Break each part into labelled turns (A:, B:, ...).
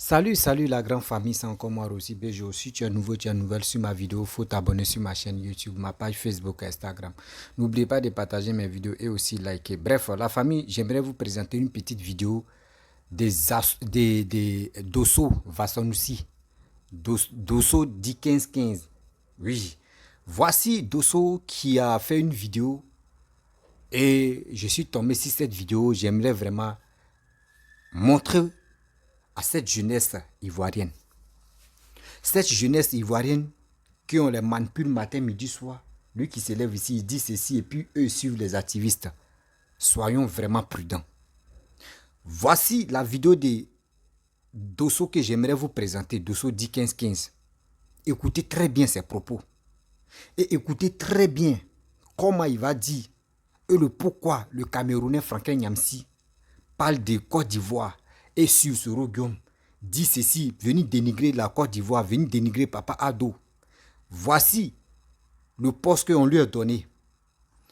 A: Salut la grande famille, c'est encore moi Rosy Bejo. Si tu es nouveau, tu es nouvelle sur ma vidéo, il faut t'abonner sur ma chaîne YouTube, ma page Facebook et Instagram. N'oubliez pas de partager mes vidéos et aussi liker. Bref, la famille, j'aimerais vous présenter une petite vidéo des Dosso Vassonoussi. Dosso 10-15-15. Oui, voici Dosso qui a fait une vidéo et je suis tombé sur cette vidéo. J'aimerais vraiment montrer à cette jeunesse ivoirienne. Cette jeunesse ivoirienne qui on les manipule matin, midi, soir. Lui qui se lève ici, il dit ceci et puis eux suivent les activistes. Soyons vraiment prudents. Voici la vidéo de Dosso que j'aimerais vous présenter, Dosso 10-15-15. Écoutez très bien ses propos. Et écoutez très bien comment il va dire et le pourquoi le Camerounais Franklin Nyamsi parle de Côte d'Ivoire et sur Soro Guillaume dit ceci, venez dénigrer la Côte d'Ivoire, venez dénigrer Papa Ado. Voici le poste qu'on lui a donné.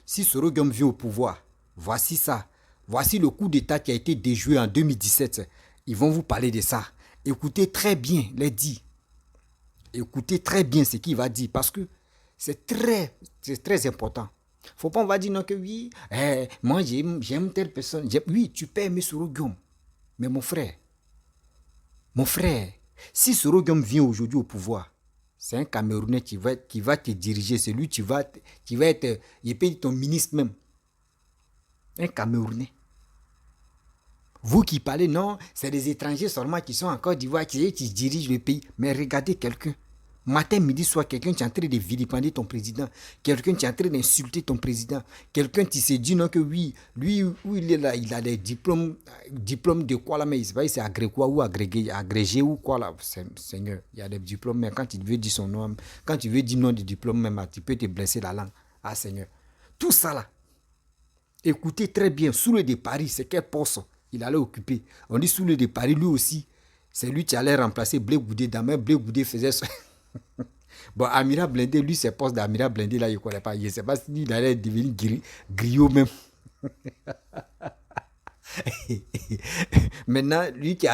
A: Si Soro Guillaume vient au pouvoir, voici ça. Voici le coup d'état qui a été déjoué en 2017. Ils vont vous parler de ça. Écoutez très bien les dits. Écoutez très bien ce qu'il va dire parce que c'est très important. Faut pas on va dire non que oui, moi j'aime telle personne. Oui, tu peux aimer Soro Guillaume. Mais mon frère, si Soro Guillaume vient aujourd'hui au pouvoir, c'est un Camerounais qui va te diriger. C'est lui qui va être, il peut être ton ministre même. Un Camerounais. Vous qui parlez, non, c'est des étrangers seulement qui sont en Côte d'Ivoire, qui dirigent le pays. Mais regardez quelqu'un. Matin, midi, soir, quelqu'un qui est en train de vilipender ton président. Quelqu'un qui est en train d'insulter ton président. Quelqu'un qui se dit non que oui, lui, où il est là, il a des diplômes de quoi là, mais il ne sait pas si c'est agrégé ou quoi là. Seigneur, il y a des diplômes, mais quand il veut dire son nom, quand il veut dire nom de diplôme même, tu peux te blesser la langue. Ah Seigneur. Tout ça là, écoutez très bien, sous le de Paris, c'est quel poste il allait occuper. On dit sous le de Paris, lui aussi, c'est lui qui allait remplacer Blé Goudé. Damien Blé Goudé faisait ça. Bon, Amira Blindé, lui, ses postes d'Amira Blindé, là, il ne connaît pas. Je ne sais pas s'il allait devenir griot même. Maintenant, lui qui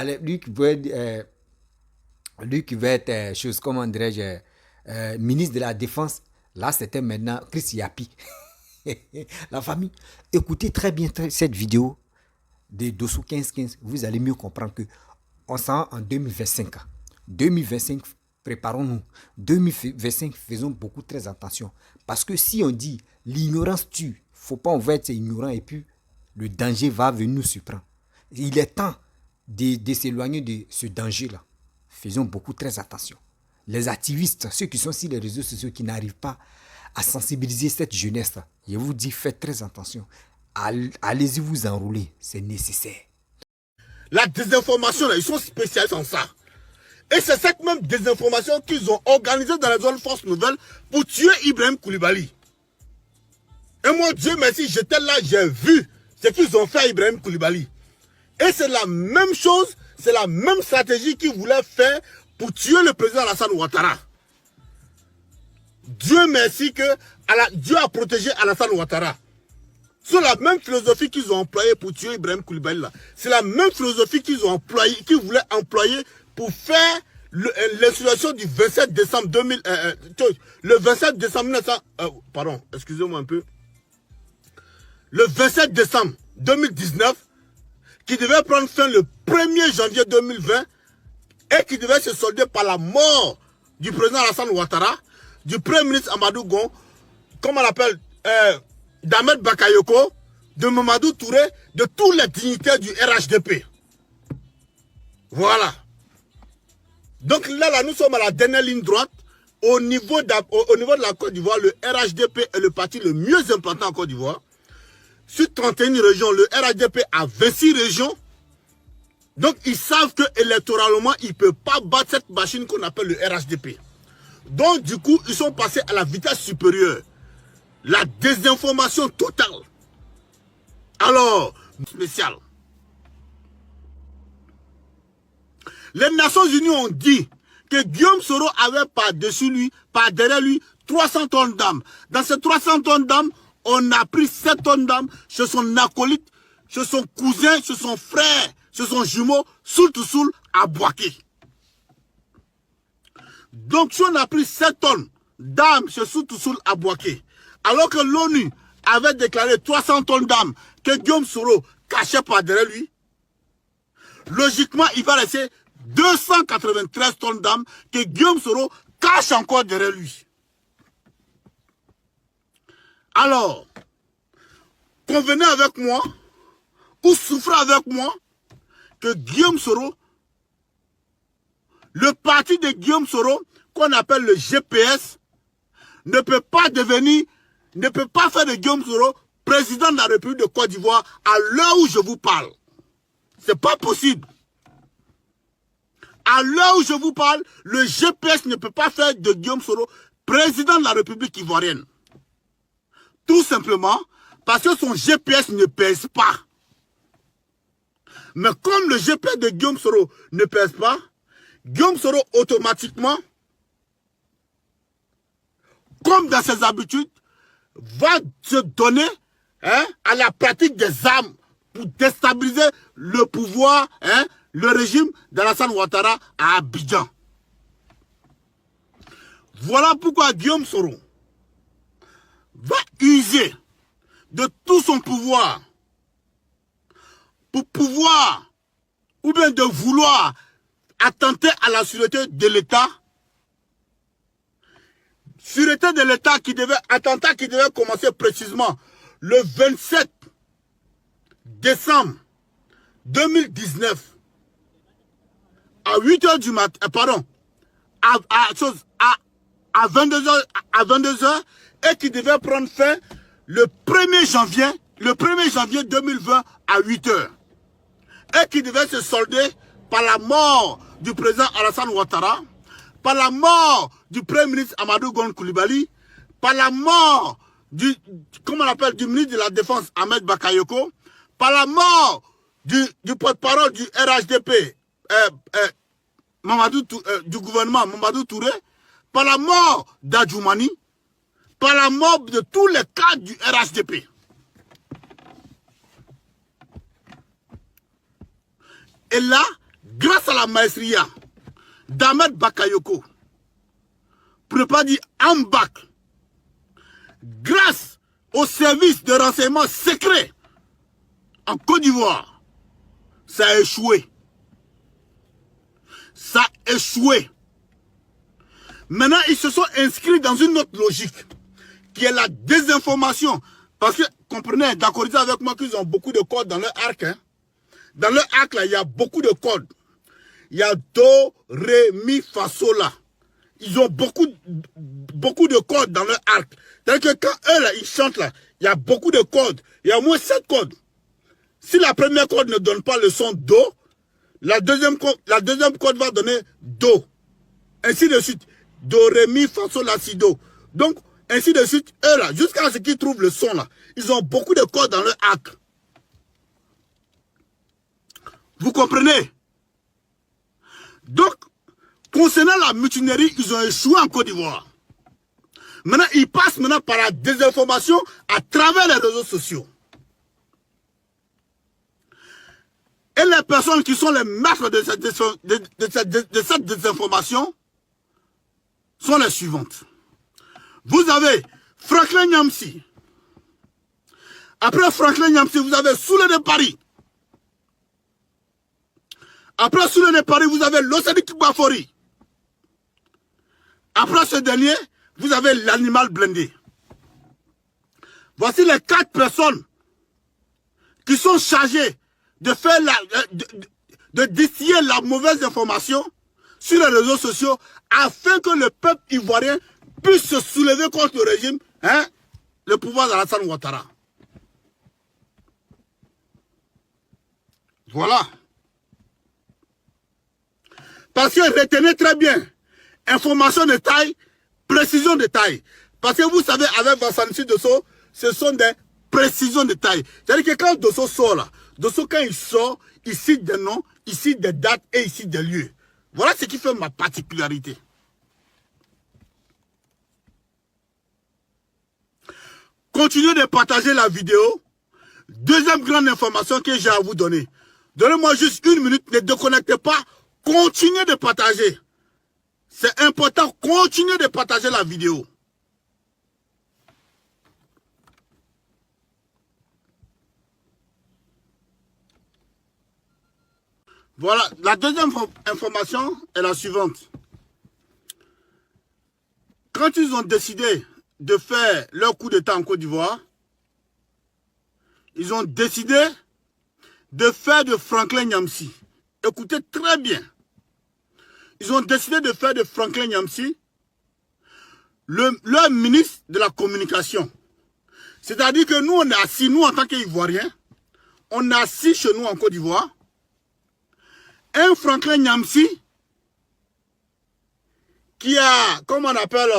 A: veut être, chose, comment dirais-je, ministre de la Défense, là, c'était maintenant Chris Yapi. La famille, écoutez très bien cette vidéo de Dosso 15-15. Vous allez mieux comprendre que on s'en en 2025. 2025, préparons-nous. 2025, faisons beaucoup très attention. Parce que si on dit l'ignorance tue, il ne faut pas on va être ignorant et puis le danger va venir nous surprendre. Il est temps de s'éloigner de ce danger-là. Faisons beaucoup très attention. Les activistes, ceux qui sont sur les réseaux sociaux, qui n'arrivent pas à sensibiliser cette jeunesse-là, je vous dis, faites très attention. Allez-y vous enrouler, c'est nécessaire.
B: La désinformation, là, ils sont spécialistes en ça. Et c'est cette même désinformation qu'ils ont organisée dans les zones forces nouvelles pour tuer Ibrahim Koulibaly. Et moi, Dieu merci, j'étais là, j'ai vu ce qu'ils ont fait à Ibrahim Koulibaly. Et c'est la même chose, c'est la même stratégie qu'ils voulaient faire pour tuer le président Alassane Ouattara. Dieu merci que Dieu a protégé Alassane Ouattara. C'est la même philosophie qu'ils ont employée pour tuer Ibrahim Koulibaly là. C'est la même philosophie qu'ils voulaient employer pour faire l'insurrection du 27 décembre 2000, le 27 décembre 1900, pardon, excusez-moi un peu. Le 27 décembre 2019, qui devait prendre fin le 1er janvier 2020 et qui devait se solder par la mort du président Alassane Ouattara, du premier ministre Amadou Gon, comme on l'appelle, d'Ahmed Bakayoko, de Mamadou Touré, de tous les dignitaires du RHDP. Voilà. Donc là, nous sommes à la dernière ligne droite. Au niveau de la Côte d'Ivoire, le RHDP est le parti le mieux implanté en Côte d'Ivoire. Sur 31 régions, le RHDP a 26 régions. Donc ils savent que électoralement, ils ne peuvent pas battre cette machine qu'on appelle le RHDP. Donc du coup, ils sont passés à la vitesse supérieure. La désinformation totale. Alors, spécial. Les Nations Unies ont dit que Guillaume Soro avait par derrière lui, 300 tonnes d'âme. Dans ces 300 tonnes d'âme, on a pris 7 tonnes d'âme chez son acolyte, chez son cousin, chez son frère, chez son jumeau, Soul to Soul, à Boaké. Donc, si on a pris 7 tonnes d'armes chez Soutoussoul à Bouaké, alors que l'ONU avait déclaré 300 tonnes d'armes que Guillaume Soro cachait par derrière lui, logiquement, il va laisser 293 tonnes d'armes que Guillaume Soro cache encore derrière lui. Alors, convenez avec moi, ou souffrez avec moi, que Guillaume Soro, le parti de Guillaume Soro, qu'on appelle le GPS, ne peut pas faire de Guillaume Soro président de la République de Côte d'Ivoire à l'heure où je vous parle. C'est pas possible. À l'heure où je vous parle, le GPS ne peut pas faire de Guillaume Soro président de la République ivoirienne. Tout simplement parce que son GPS ne pèse pas. Mais comme le GPS de Guillaume Soro ne pèse pas, Guillaume Soro automatiquement, comme dans ses habitudes, va se donner à la pratique des armes pour déstabiliser le pouvoir, le régime d'Alassane Ouattara à Abidjan. Voilà pourquoi Guillaume Soro va user de tout son pouvoir pour pouvoir, ou bien de vouloir attenter à la sûreté de l'État. Sûreté de l'État attentat qui devait commencer précisément le 27 décembre 2019 à 8h du matin, pardon, à 22h, et qui devait prendre fin le 1er janvier 2020 à 8h. Et qui devait se solder par la mort du président Alassane Ouattara, par la mort du Premier ministre Amadou Gon Coulibaly, par la mort du ministre de la Défense Ahmed Bakayoko, par la mort du porte-parole du RHDP, du gouvernement Mamadou Touré, par la mort d'Adjoumani, par la mort de tous les cadres du RHDP. Et là, grâce à la maestria d'Ahmed Bakayoko, pour ne pas dire Ambak, grâce au service de renseignement secret en Côte d'Ivoire, ça a échoué. Ça a échoué. Maintenant, ils se sont inscrits dans une autre logique, qui est la désinformation. Parce que, comprenez, d'accord avec moi qu'ils ont beaucoup de codes dans leur arc. Dans leur arc, là, il y a beaucoup de codes. Il y a Do, Ré, Mi, Fa, Sol, là. Ils ont beaucoup de codes dans leur arc. C'est-à-dire que quand eux, là, ils chantent, là, il y a beaucoup de codes. Il y a au moins 7 codes. Si la première code ne donne pas le son Do, la deuxième code va donner Do. Ainsi de suite. Do, Ré, Mi, Fa, Sol, La, Si, Do. Donc, ainsi de suite, eux, là, jusqu'à ce qu'ils trouvent le son, là, ils ont beaucoup de codes dans leur arc. Vous comprenez? Donc, concernant la mutinerie, ils ont échoué en Côte d'Ivoire. Maintenant, ils passent par la désinformation à travers les réseaux sociaux. Et les personnes qui sont les maîtres de cette désinformation sont les suivantes. Vous avez Franklin Nyamsi. Après Franklin Nyamsi, vous avez Soulé de Paris. Après Soulé de Paris, vous avez Lossadik Bafori. Après ce dernier, vous avez l'animal blindé. Voici les 4 personnes qui sont chargées de faire de distiller la mauvaise information sur les réseaux sociaux afin que le peuple ivoirien puisse se soulever contre le régime, le pouvoir d'Alassane Ouattara. Voilà. Parce que retenez très bien, information de taille, précision de taille. Parce que vous savez, avec Vassanissi Dosso, ce sont des précisions de taille. C'est-à-dire que quand Dosso sort là, Dosso quand il sort, il cite des noms, il cite des dates et il cite des lieux. Voilà ce qui fait ma particularité. Continuez de partager la vidéo. Deuxième grande information que j'ai à vous donner. Donnez-moi juste 1 minute, ne déconnectez pas. Continuez de partager. C'est important, continuez de partager la vidéo. Voilà, la deuxième information est la suivante. Quand ils ont décidé de faire leur coup d'État en Côte d'Ivoire, ils ont décidé de faire de Franklin Nyamsi. Écoutez très bien. Ils ont décidé de faire de Franklin Nyamsi leur ministre de la communication. C'est-à-dire que nous, on est assis, nous en tant qu'Ivoiriens, on est assis chez nous en Côte d'Ivoire. Un Franklin Nyamsi qui a, comment on appelle,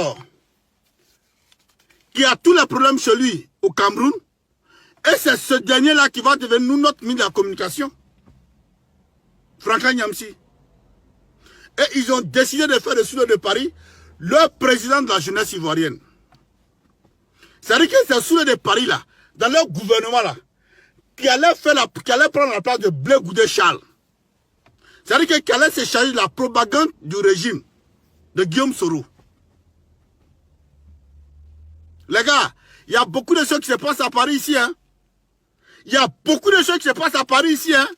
B: qui a tous les problèmes chez lui au Cameroun. Et c'est ce dernier-là qui va devenir nous, notre ministre de la communication. Franklin Nyamsi. Et ils ont décidé de faire de Soulé de Paris leur président de la jeunesse ivoirienne. C'est-à-dire que c'est Soulé de Paris là, dans leur gouvernement là, qui allait prendre la place de Blé Goudé Charles. C'est-à-dire qu'il allait se charger de la propagande du régime de Guillaume Soro. Les gars, il y a beaucoup de choses qui se passent à Paris ici. Hein? Il y a beaucoup de choses qui se passent à Paris ici. Hein?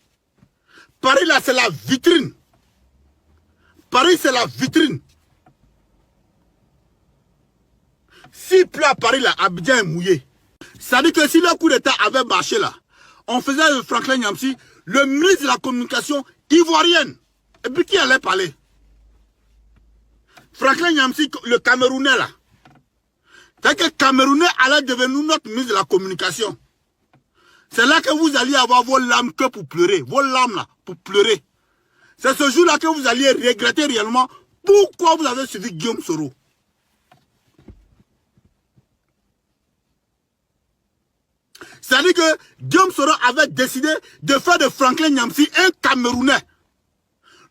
B: Paris là, c'est la vitrine. Paris, c'est la vitrine. S'il pleut à Paris là, Abidjan est mouillé. C'est-à-dire que si le coup d'État avait marché là, on faisait Franklin Nyamsi, le ministre de la communication ivoirienne. Et puis qui allait parler? Franklin Nyamsi, le Camerounais là. C'est que le Camerounais allait devenir notre ministre de la communication. C'est là que vous alliez avoir vos larmes que pour pleurer. Vos larmes là, pour pleurer. C'est ce jour-là que vous alliez regretter réellement pourquoi vous avez suivi Guillaume Soro. C'est-à-dire que Guillaume Soro avait décidé de faire de Franklin Nyamsi un Camerounais.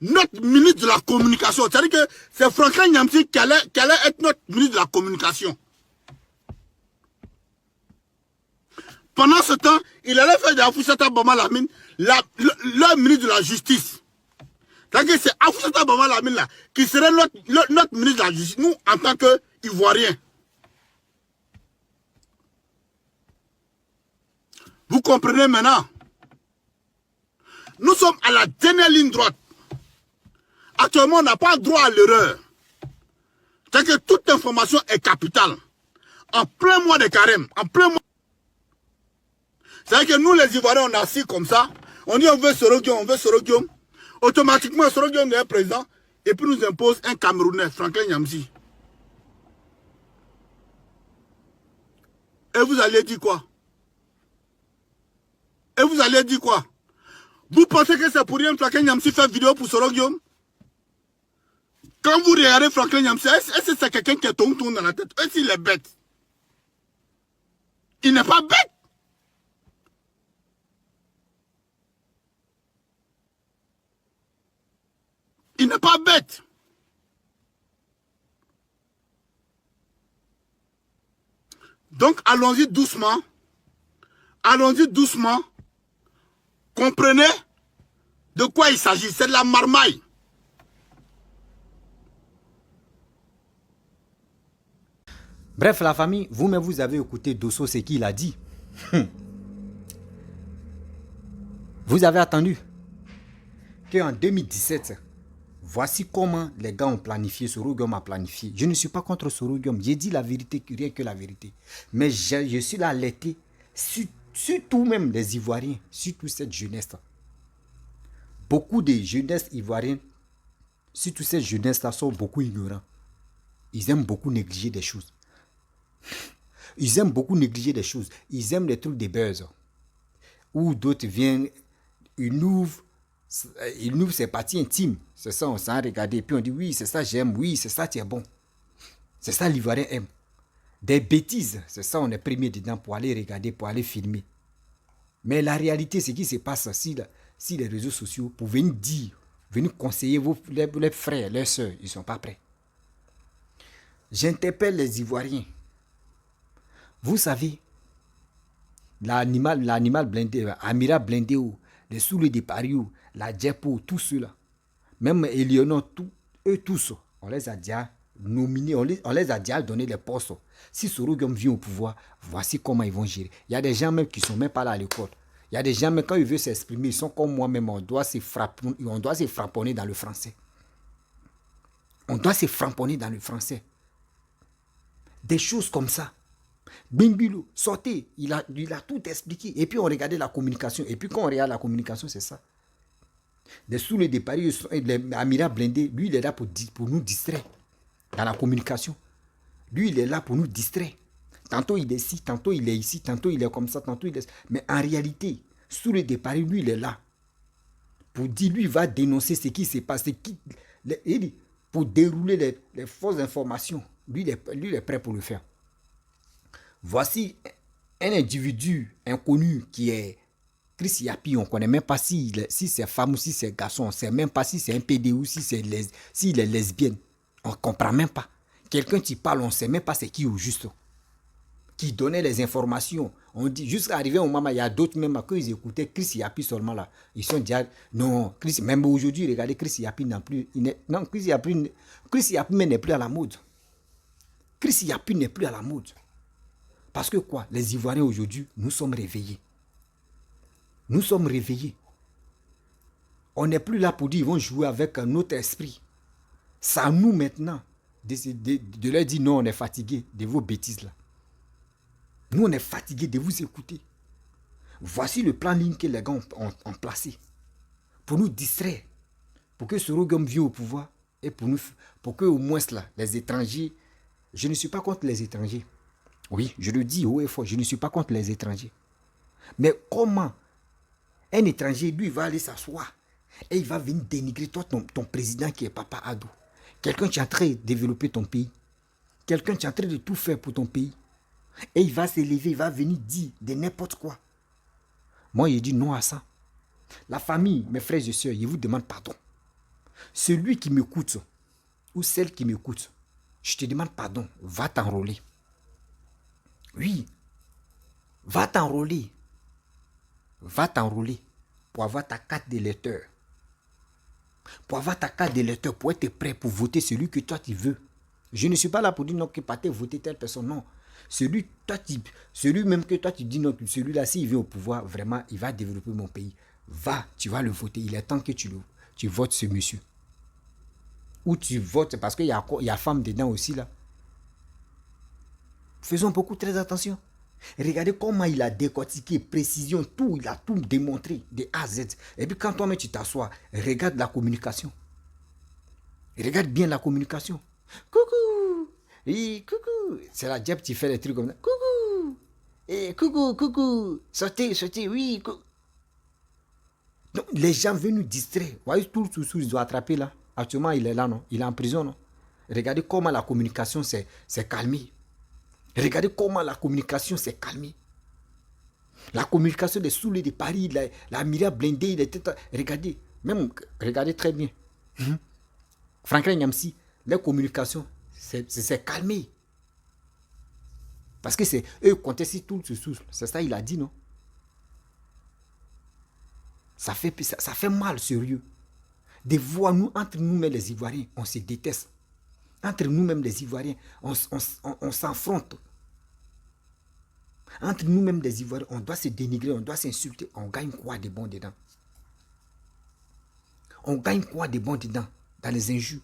B: Notre ministre de la communication. C'est-à-dire que c'est Franklin Nyamsi qui allait être notre ministre de la communication. Pendant ce temps, il allait faire de Afoussata Bama Lamine le ministre de la justice. C'est-à-dire que c'est Afoussata Bama Lamine là qui serait notre ministre de la justice, nous en tant qu'Ivoiriens. Vous comprenez maintenant? Nous sommes à la dernière ligne droite. Actuellement, on n'a pas droit à l'erreur. C'est-à-dire que toute information est capitale. En plein mois de carême, en plein mois. C'est-à-dire que nous, les Ivoiriens, on est assis comme ça. On dit on veut Soro Guillaume, on veut Soro Guillaume. Automatiquement, Soro Guillaume est président. Et puis nous impose un Camerounais, Franklin Nyamsi. Et vous allez dire quoi? Et vous allez dire quoi? Vous pensez que c'est pour rien que Franklin Nyamsi fait vidéo pour Soro Guillaume? Quand vous regardez Franklin Nyamsi, est-ce que c'est quelqu'un qui est tourne dans la tête? Est-ce qu'il est bête? Il n'est pas bête. Il n'est pas bête. Donc allons-y doucement. Allons-y doucement. Comprenez de quoi il s'agit. C'est de la marmaille.
A: Bref, la famille, vous-même, vous avez écouté Dosso, ce qu'il a dit. Vous avez attendu qu'en 2017, voici comment les gars ont planifié, Soro Guillaume a planifié. Je ne suis pas contre Soro Guillaume, j'ai dit la vérité, rien que la vérité. Mais je suis là alerté, surtout même les Ivoiriens, surtout cette jeunesse. Beaucoup de jeunesses ivoiriennes, surtout cette jeunesse-là, sont beaucoup ignorants. Ils aiment beaucoup négliger des choses. Ils aiment beaucoup négliger des choses. Ils aiment les trucs des buzz. Ou d'autres viennent, ils ouvrent ses parties intimes. C'est ça, on s'en regarde. Puis on dit, oui, c'est ça j'aime. Oui, c'est ça, tu es bon. C'est ça, l'Ivoirien aime. Des bêtises. C'est ça, on est premier dedans pour aller regarder, pour aller filmer. Mais la réalité, c'est qu'il se passe si les réseaux sociaux, pour venir dire, venir conseiller les frères, leurs soeurs, ils ne sont pas prêts. J'interpelle les Ivoiriens. Vous savez, l'animal blindé, Amira blindé, les Soulé de Paris, la Djepo, tous ceux-là, même Eleonore, eux tous, on les a déjà nominés, on les a déjà donné les postes. Si Soro-Wiwa vient au pouvoir, voici comment ils vont gérer. Il y a des gens même qui ne sont même pas là à l'école. Il y a des gens, même quand ils veulent s'exprimer, ils sont comme moi-même, on doit se frapponner dans le français. On doit se frapponner dans le français. Des choses comme ça. Bingbilo, sortez, il a tout expliqué. Et puis on regardait la communication. Et puis quand on regarde la communication, c'est ça. Des sous les départ, l'amiral blindé, lui, il est là pour nous distraire. Dans la communication. Lui, il est là pour nous distraire. Tantôt il est ici, tantôt il est ici, tantôt il est comme ça, tantôt il est... Mais en réalité, sous le départ, lui, il est là. Pour dire, lui, il va dénoncer ce qui s'est passé. Pour dérouler les fausses informations. Lui, il est prêt pour le faire. Voici un individu inconnu qui est Chris Yapi. On ne connaît même pas si c'est femme ou si c'est garçon. On ne sait même pas si c'est un PD ou s'il est lesbienne. On ne comprend même pas. Quelqu'un qui parle, on ne sait même pas c'est qui au juste. Qui donnait les informations. On dit, jusqu'à arriver au moment, il y a d'autres même quand ils écoutaient Chris Yapi seulement là. Ils sont déjà, non, Chris, même aujourd'hui, regardez, Chris Yapi n'a plus, non, Chris Yapi n'est plus à la mode. Chris Yapi n'est plus à la mode. Parce que quoi? Les Ivoiriens aujourd'hui, nous sommes réveillés. Nous sommes réveillés. On n'est plus là pour dire, ils vont jouer avec un autre esprit. C'est à nous maintenant de leur dire, non, on est fatigué de vos bêtises là. Nous, on est fatigués de vous écouter. Voici le plan ligne que les gars ont placé. Pour nous distraire. Pour que Soro-Wiwa vienne au pouvoir. Et pour que au moins là, les étrangers... Je ne suis pas contre les étrangers. Oui, je le dis haut et fort. Je ne suis pas contre les étrangers. Mais comment un étranger, lui, va aller s'asseoir et il va venir dénigrer toi, ton président qui est Papa Addo. Quelqu'un qui est en train de développer ton pays. Quelqu'un qui est en train de tout faire pour ton pays. Et il va s'élever, il va venir dire de n'importe quoi. Moi, je dis non à ça. La famille, mes frères et sœurs, je vous demande pardon. Celui qui m'écoute, ou celle qui m'écoute, je te demande pardon, va t'enrôler. Oui, va t'enrôler. Va t'enrôler pour avoir ta carte d'électeur. Pour avoir ta carte d'électeur, pour être prêt pour voter celui que toi tu veux. Je ne suis pas là pour dire non, que pas voter telle personne, non. Celui même que toi tu dis non, celui-là, s'il vient au pouvoir, vraiment, il va développer mon pays. Va, tu vas le voter. Il est temps que tu votes ce monsieur. Ou tu votes, parce qu'il y a femme dedans aussi là. Faisons beaucoup très attention. Regardez comment il a décortiqué, précision, tout, il a tout démontré, de A à Z. Et puis quand toi-même tu t'assois, regarde la communication. Regarde bien la communication. Coucou! Oui, coucou! C'est la diable qui fait les trucs comme ça. Coucou! Et coucou! Sortez, oui, coucou! Donc les gens veulent nous distraire. Vous voyez, tout le ils ont attrapé là. Actuellement, il est là, non? Il est en prison, non? Regardez comment la communication s'est calmée. Regardez comment la communication s'est calmée. La communication des Soulés de Paris, la Mira blindée, il était... Regardez très bien. Franklin Nyamsi, la communication s'est calmée. Parce que c'est eux contestent tout ce souffle. C'est ça il a dit, non? Ça fait mal, sérieux. De voir nous, entre nous-mêmes les Ivoiriens, on se déteste. Entre nous-mêmes les Ivoiriens, on s'affronte. Entre nous-mêmes les Ivoiriens, on doit se dénigrer, on doit s'insulter. On gagne quoi de bon dedans? On gagne quoi de bon dedans? Dans les injures.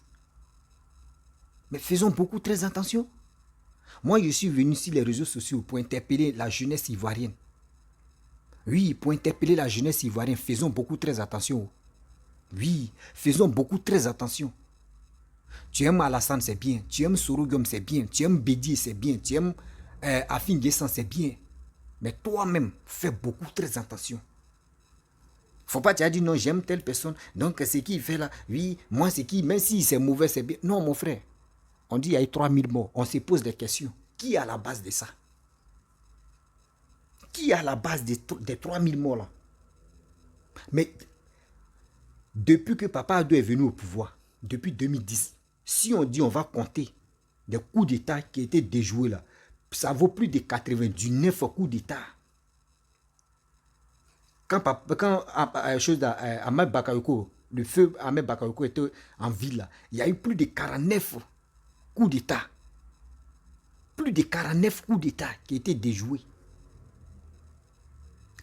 A: Mais faisons beaucoup très attention. Moi, je suis venu sur les réseaux sociaux pour interpeller la jeunesse ivoirienne. Oui, pour interpeller la jeunesse ivoirienne, faisons beaucoup très attention. Oui, faisons beaucoup très attention. Tu aimes Alassane, c'est bien. Tu aimes Soro-Wiwa, c'est bien. Tu aimes Bédié, c'est bien. Tu aimes Afin Guessan, c'est bien. Mais toi-même, fais beaucoup très attention. Faut pas te dire non, j'aime telle personne. Donc, ce qu'il fait là, oui, moi, c'est qui, même si c'est mauvais, c'est bien. Non, mon frère. On dit il y a eu 3000 morts. On se pose des questions. Qui est à la base de ça? Qui est à la base des 3000 morts là? Mais depuis que Papa Addo est venu au pouvoir, depuis 2010, si on dit on va compter des coups d'État qui étaient déjoués là, ça vaut plus de 99 coups d'État. Quand Ahmed Bakayoko, le feu Ahmed Bakayoko était en ville, là, il y a eu plus de 49 coups d'État. Plus de 49 coups d'État qui étaient déjoués.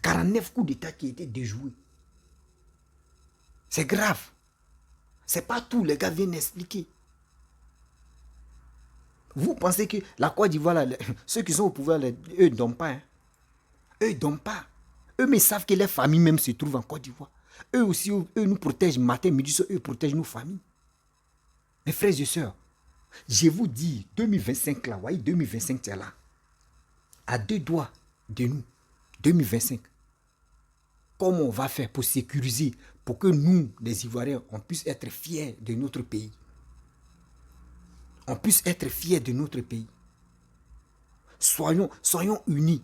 A: 49 coups d'État qui étaient déjoués. C'est grave. C'est pas tout, les gars viennent expliquer. Vous pensez que la Côte d'Ivoire, là, ceux qui sont au pouvoir, eux ne dorment pas. Hein? Eux ne dorment pas. Eux, mais savent que les familles même se trouvent en Côte d'Ivoire. Eux aussi, eux nous protègent matin, midi, soir, eux protègent nos familles. Mes frères et sœurs, je vous dis, 2025 là, voyez, 2025 c'est là. À 2 doigts de nous, 2025. Comment on va faire pour sécuriser, pour que nous, les Ivoiriens, on puisse être fiers de notre pays. On puisse être fiers de notre pays. Soyons unis.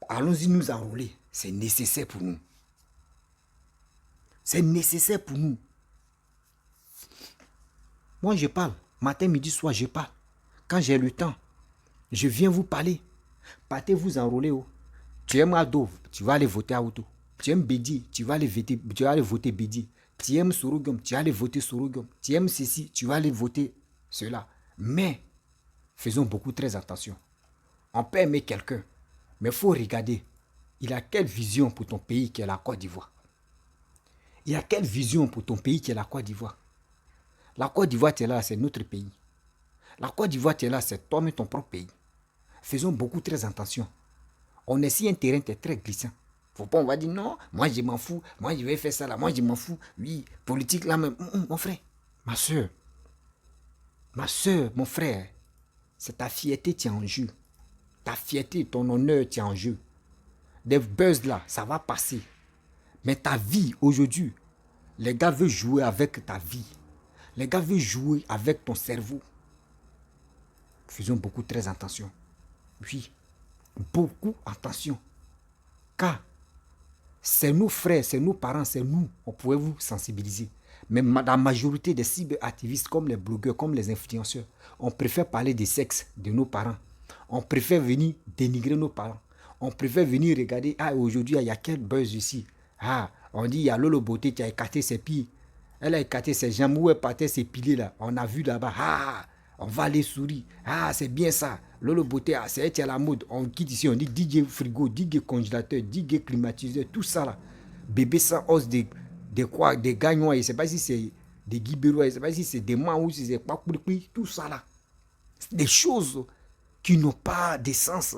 A: Allons-y nous enrôler. C'est nécessaire pour nous. C'est nécessaire pour nous. Moi, je parle. Matin, midi, soir, je parle. Quand j'ai le temps, je viens vous parler. Partez vous enrôler. Oh. Tu aimes Ado, tu vas aller voter à Auto. Tu aimes Bédi, tu vas aller voter Bédi. Tu aimes Sorogum, tu vas aller voter Sorogum. Tu aimes ceci, tu vas aller voter cela. Mais, faisons beaucoup très attention. On peut aimer quelqu'un, mais il faut regarder. Il a quelle vision pour ton pays qui est la Côte d'Ivoire? Il a quelle vision pour ton pays qui est la Côte d'Ivoire? La Côte d'Ivoire, tu es là, c'est notre pays. La Côte d'Ivoire, tu es là, c'est toi-même ton propre pays. Faisons beaucoup très attention. On est si un terrain qui est très glissant. Faut pas, on va dire non, moi je m'en fous, moi je vais faire ça là, moi je m'en fous. Oui, politique là même. Mon frère, ma soeur, mon frère, c'est ta fierté qui est en jeu. Ta fierté, ton honneur qui est en jeu. Des buzz là, ça va passer. Mais ta vie aujourd'hui, les gars veulent jouer avec ta vie. Les gars veulent jouer avec ton cerveau. Faisons beaucoup très attention. Oui, beaucoup attention. Car c'est nos frères, c'est nos parents, c'est nous. On pourrait vous sensibiliser. Mais la majorité des cyberactivistes, comme les blogueurs, comme les influenceurs, on préfère parler des sexes de nos parents. On préfère venir dénigrer nos parents. On préfère venir regarder, ah aujourd'hui, il y a quel buzz ici. Ah, on dit, il y a Lolo Beauté qui a écarté ses pieds. Elle a écarté ses jambes, où elle partait ses piliers là. On a vu là-bas, ah, on va aller sourire. Ah, c'est bien ça. Lolo Beauté, ah, c'est elle qui est à la mode. On quitte ici, on dit DJ frigo, DJ congélateur, DJ climatiseur, tout ça là. Bébé sans os de quoi, des gagnois, je ne sais pas si c'est des guibérois, je ne sais pas si c'est des mains ou si c'est pas tout ça là. Des choses qui n'ont pas de sens.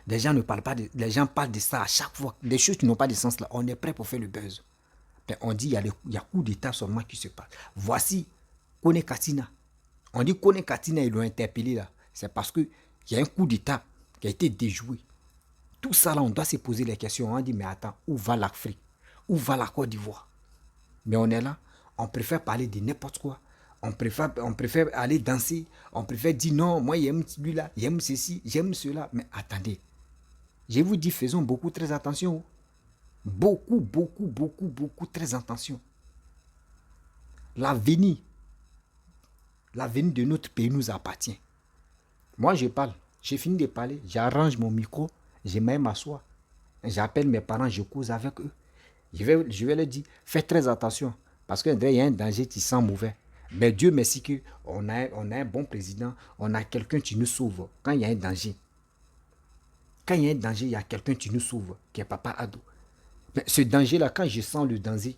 A: Les gens ne parlent pas les gens parlent de ça à chaque fois. Des choses qui n'ont pas de sens là, on est prêt pour faire le buzz. Mais on dit il y a coup d'état seulement qui se passe. Voici Kone Katina. On dit Kone Katina, ils l'ont interpellé là. C'est parce qu'il y a un coup d'état qui a été déjoué. Tout ça là, on doit se poser les questions. On dit mais attends, où va l'Afrique? Où va la Côte d'Ivoire? Mais on est là, on préfère parler de n'importe quoi. On préfère aller danser. On préfère dire non, moi j'aime celui-là, j'aime ceci, j'aime cela. Mais attendez, je vous dis, faisons beaucoup très attention. Beaucoup très attention. L'avenir de notre pays nous appartient. Moi je parle, j'ai fini de parler, j'arrange mon micro, je mets m'asseoir. J'appelle mes parents, je cause avec eux. Je vais leur dire, faites très attention. Parce qu'il y a un danger qui sent mauvais. Mais Dieu merci qu'on a un bon président, on a quelqu'un qui nous sauve quand il y a un danger. Quand il y a un danger, il y a quelqu'un qui nous sauve, qui est Papa Ado. Mais ce danger-là, quand je sens le danger,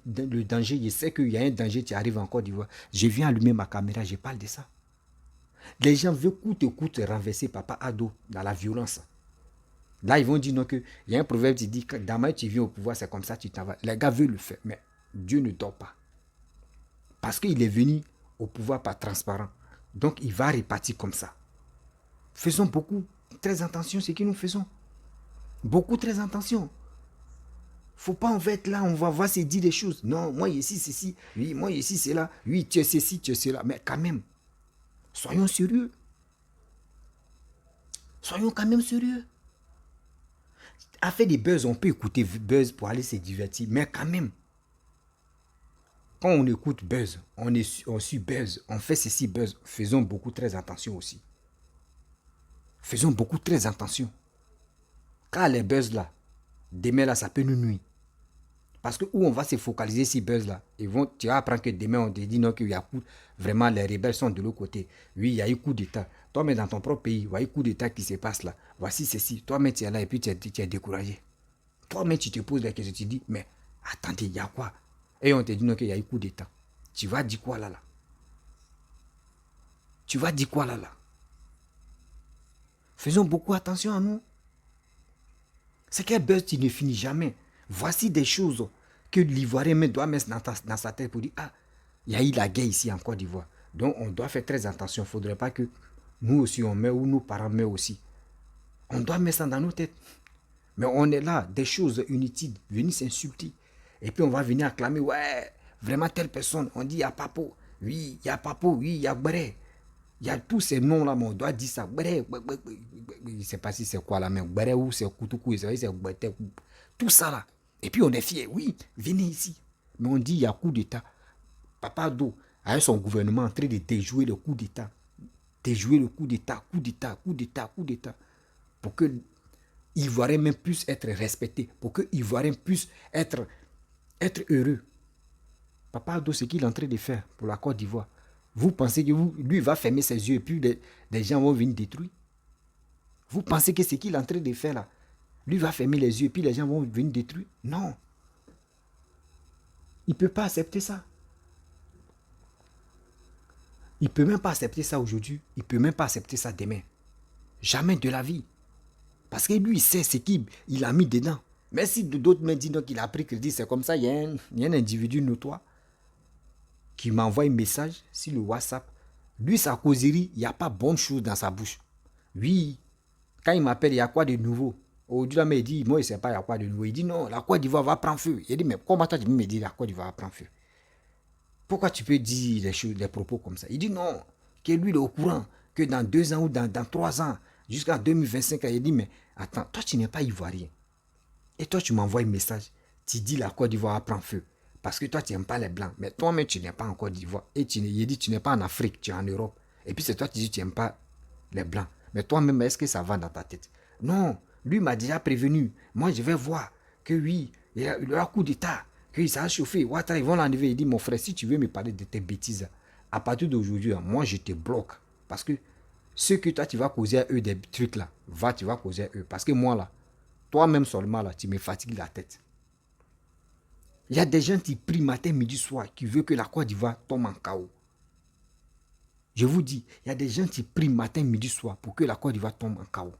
A: je sais qu'il y a un danger qui arrive en Côte d'Ivoire. Je viens allumer ma caméra, je parle de ça. Les gens veulent coûte que coûte renverser Papa Ado dans la violence. Là, ils vont dire non, qu'il y a un proverbe qui dit que demain tu viens au pouvoir, c'est comme ça tu t'en vas. Les gars veulent le faire, mais Dieu ne dort pas. Parce qu'il est venu au pouvoir par transparent. Donc, il va répartir comme ça. Faisons beaucoup, très attention à ce que nous faisons. Beaucoup, très attention. Faut pas en fait là, on va voir se dire des choses. Non, moi ici, c'est ci. Oui, moi ici, c'est là. Oui, tu es ceci, tu es cela. Mais quand même, soyons sérieux. Soyons quand même sérieux. À faire des buzz, on peut écouter buzz pour aller se divertir. Mais quand même, quand on écoute buzz, on suit buzz, on fait ceci buzz, faisons beaucoup très attention aussi. Faisons beaucoup très attention. Car les buzz là, demain là, ça peut nous nuire. Parce que où on va se focaliser sur buzz là, tu vas apprendre que demain on te dit non, qu'il y a coup, vraiment les rebelles sont de l'autre côté. Oui, il y a eu coup d'état. Toi, mais dans ton propre pays, voyez coup d'état qui se passe là. Voici ceci. Toi, mais tu es là et puis tu es découragé. Toi, mais tu te poses la question, tu te dis, mais attendez, il y a quoi? Et on te dit non, qu'il y a eu coup d'état. Tu vas dire quoi là? Tu vas dire quoi là? Faisons beaucoup attention à nous. C'est qu'un buzz qui ne finit jamais. Voici des choses que l'Ivoirien doit mettre dans sa tête pour dire, ah, il y a eu la guerre ici en Côte d'Ivoire. Donc on doit faire très attention. Il ne faudrait pas que nous aussi on meurt ou nos parents meurent aussi. On doit mettre ça dans nos têtes. Mais on est là, des choses inutiles, venir s'insulter. Et puis on va venir acclamer, ouais, vraiment telle personne. On dit, il y a Papo. Oui, il y a Papo. Oui, il y a Bré. Il y a tous ces noms-là, mais on doit dire ça. Je ne sais pas si c'est quoi là, mais Bré ou c'est Koutoukou, c'est Bwete. Tout ça là. Et puis on est fiers, oui, venez ici. Mais on dit, il y a coup d'État. Papa Do, avec son gouvernement, en train de déjouer le coup d'État. Déjouer le coup d'État, coup d'État, coup d'État, coup d'État. Pour que l'Ivoirien même puisse être respecté. Pour que l'Ivoirien puisse être heureux. Papa Do, ce qu'il est en train de faire pour la Côte d'Ivoire. Vous pensez que lui va fermer ses yeux et puis des gens vont venir détruire? Vous pensez que ce qu'il est en train de faire là, lui va fermer les yeux et puis les gens vont venir détruire? Non. Il ne peut pas accepter ça. Il ne peut même pas accepter ça aujourd'hui. Il ne peut même pas accepter ça demain. Jamais de la vie. Parce que lui, il sait ce qu'il a mis dedans. Mais si d'autres me disent qu'il a pris crédit, c'est comme ça, il y a un individu notoire qui m'envoie un message sur le WhatsApp. Lui, sa causerie, il n'y a pas bonne chose dans sa bouche. Oui, quand il m'appelle, il y a quoi de nouveau? Aujourd'hui, il dit, moi, il ne sait pas il y a quoi de nouveau. Il dit, non, la Côte d'Ivoire va prendre feu. Il dit, mais comment toi, tu me dis la Côte d'Ivoire va prendre feu? Pourquoi tu peux dire des propos comme ça? Il dit, non, que lui, il est au courant, que dans 2 ans ou dans 3 ans, jusqu'à 2025, il dit, mais attends, toi, tu n'es pas ivoirien. Et toi, tu m'envoies un message. Tu dis, la Côte d'Ivoire va prendre feu. Parce que toi, tu n'aimes pas les Blancs. Mais toi-même, tu n'es pas en Côte d'Ivoire. Et il dit, tu n'es pas en Afrique, tu es en Europe. Et puis c'est toi qui dis, tu n'aimes pas les Blancs. Mais toi-même, est-ce que ça va dans ta tête? Non, lui m'a déjà prévenu. Moi, je vais voir que oui, il y a un coup d'état, que ça a chauffé. Ouattara, ils vont l'enlever. Il dit, mon frère, si tu veux me parler de tes bêtises, à partir d'aujourd'hui, moi, je te bloque. Parce que ce que toi, tu vas causer à eux des trucs là, tu vas causer à eux. Parce que moi, là, toi-même seulement, là, tu me fatigues la tête. Il y a des gens qui prient matin, midi, soir, qui veulent que la Côte d'Ivoire tombe en chaos. Je vous dis, il y a des gens qui prient matin, midi, soir pour que la Côte d'Ivoire tombe en chaos.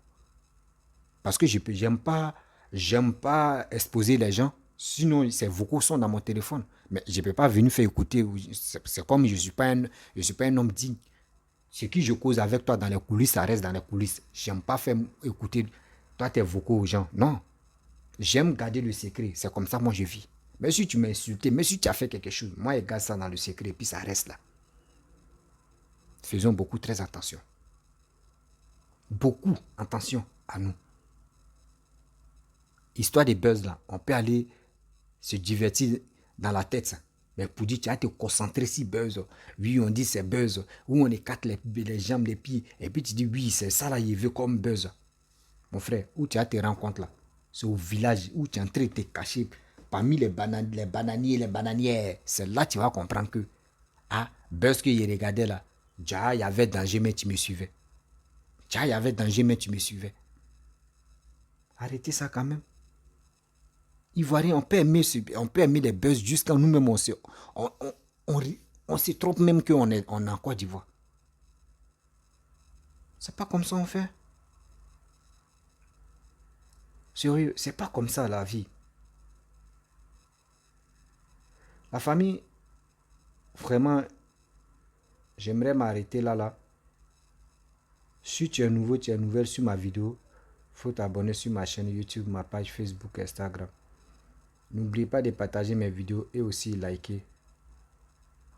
A: Parce que j'aime pas exposer les gens. Sinon, ces vocaux sont dans mon téléphone. Mais je ne peux pas venir faire écouter. C'est comme je ne suis pas un homme digne. Ce que je cause avec toi dans les coulisses, ça reste dans les coulisses. Je n'aime pas faire écouter toi tes vocaux aux gens. Non. J'aime garder le secret. C'est comme ça, moi, je vis. Mais si tu m'as insulté, mais si tu as fait quelque chose, moi, je garde ça dans le secret, puis ça reste là. Faisons beaucoup très attention. Beaucoup attention à nous. Histoire des buzz là, on peut aller se divertir dans la tête. Ça. Mais pour dire, tu vas te concentrer sur buzz. Oui, on dit c'est buzz. Ou on écarte les jambes, les pieds. Et puis tu dis, oui, c'est ça là, il veut comme buzz. Mon frère, où tu as tes rencontres là? C'est au village où tu es en train de te cacher. Parmi les bananiers, les bananières, c'est là que tu vas comprendre que, ah, buzz que il regardait là, déjà, il y avait danger, mais tu me suivais. Déjà, il y avait danger, mais tu me suivais. Arrêtez ça quand même. Ivoirien, on peut aimer les buzz jusqu'à nous-mêmes, on se trompe même qu'on est en Côte d'Ivoire. C'est pas comme ça on fait. Sérieux, c'est pas comme ça la vie. La famille, vraiment, j'aimerais m'arrêter là. Si tu es nouveau, tu es nouvelle sur ma vidéo, il faut t'abonner sur ma chaîne YouTube, ma page Facebook, Instagram. N'oubliez pas de partager mes vidéos et aussi liker.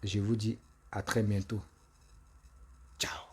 A: Je vous dis à très bientôt. Ciao.